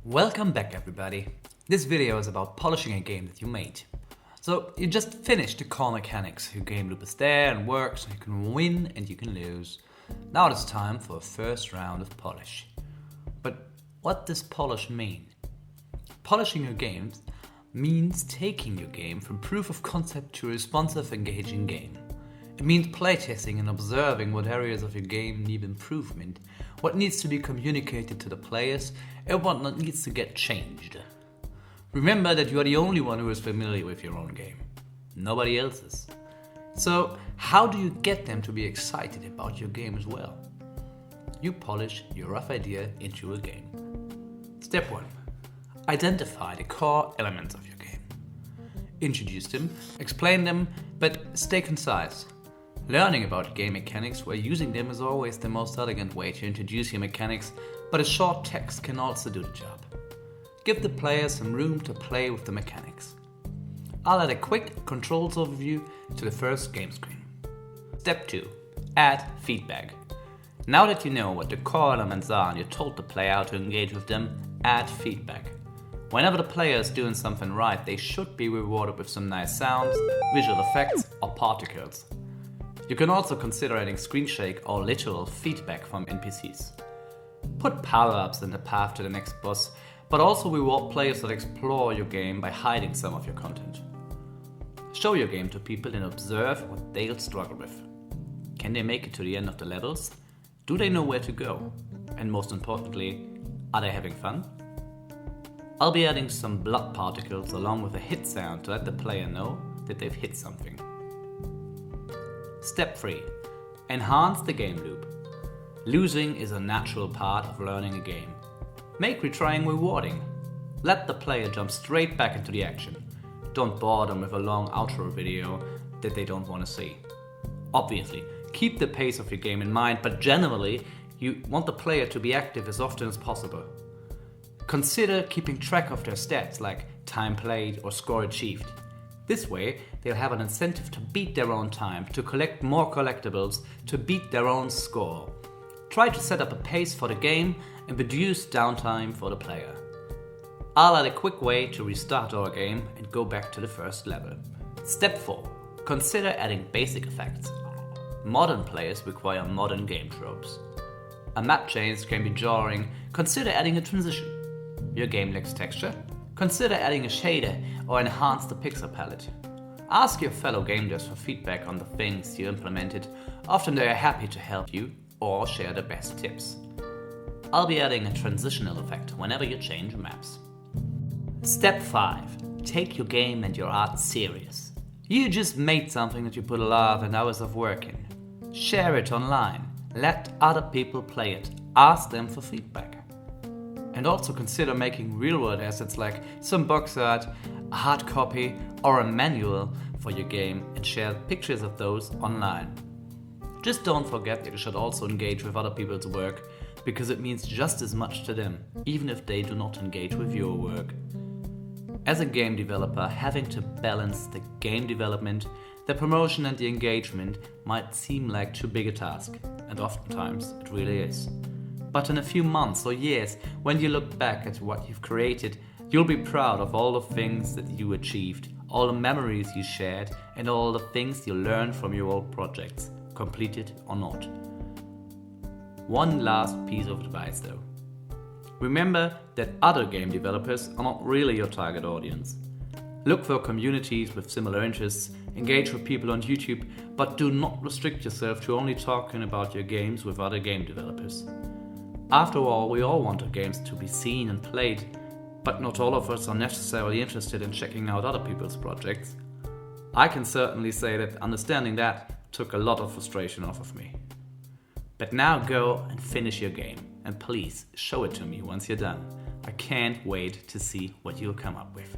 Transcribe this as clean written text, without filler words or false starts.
Welcome back everybody. This video is about polishing a game that you made. So you just finished the core mechanics. Your game loop is there and works, you can win and you can lose. Now it's time for a first round of polish. But what does polish mean? Polishing your games means taking your game from proof of concept to a responsive, engaging game. It means playtesting and observing what areas of your game need improvement, what needs to be communicated to the players, and what needs to get changed. Remember that you are the only one who is familiar with your own game. Nobody else is. So, how do you get them to be excited about your game as well? You polish your rough idea into a game. Step 1. Identify the core elements of your game. Introduce them, explain them, but stay concise. Learning about game mechanics while using them is always the most elegant way to introduce your mechanics, but a short text can also do the job. Give the players some room to play with the mechanics. I'll add a quick controls overview to the first game screen. Step 2. Add feedback. Now that you know what the core elements are and you're told the player how to engage with them, add feedback. Whenever the player is doing something right, they should be rewarded with some nice sounds, visual effects or particles. You can also consider adding screen shake or literal feedback from NPCs. Put power-ups in the path to the next boss, but also reward players that explore your game by hiding some of your content. Show your game to people and observe what they'll struggle with. Can they make it to the end of the levels? Do they know where to go? And most importantly, are they having fun? I'll be adding some blood particles along with a hit sound to let the player know that they've hit something. Step 3. Enhance the game loop. Losing is a natural part of learning a game. Make retrying rewarding. Let the player jump straight back into the action. Don't bore them with a long outro video that they don't want to see. Obviously, keep the pace of your game in mind, but generally, you want the player to be active as often as possible. Consider keeping track of their stats like time played or score achieved. This way, they'll have an incentive to beat their own time, to collect more collectibles, to beat their own score. Try to set up a pace for the game and reduce downtime for the player. I'll add a quick way to restart our game and go back to the first level. Step 4. Consider adding basic effects. Modern players require modern game tropes. A map change can be jarring. Consider adding a transition. Your game lacks texture? Consider adding a shader or enhance the pixel palette. Ask your fellow game devs for feedback on the things you implemented. Often they are happy to help you or share the best tips. I'll be adding a transitional effect whenever you change maps. Step 5. Take your game and your art serious. You just made something that you put a lot of hours of work in. Share it online. Let other people play it. Ask them for feedback. And also consider making real-world assets like some box art, a hard copy, or a manual for your game and share pictures of those online. Just don't forget that you should also engage with other people's work, because it means just as much to them, even if they do not engage with your work. As a game developer, having to balance the game development, the promotion and the engagement might seem like too big a task, and oftentimes it really is. But in a few months or years, when you look back at what you've created, you'll be proud of all the things that you achieved, all the memories you shared, and all the things you learned from your old projects, completed or not. One last piece of advice though. Remember that other game developers are not really your target audience. Look for communities with similar interests, engage with people on YouTube, but do not restrict yourself to only talking about your games with other game developers. After all, we all want our games to be seen and played, but not all of us are necessarily interested in checking out other people's projects. I can certainly say that understanding that took a lot of frustration off of me. But now go and finish your game, and please show it to me once you're done. I can't wait to see what you'll come up with.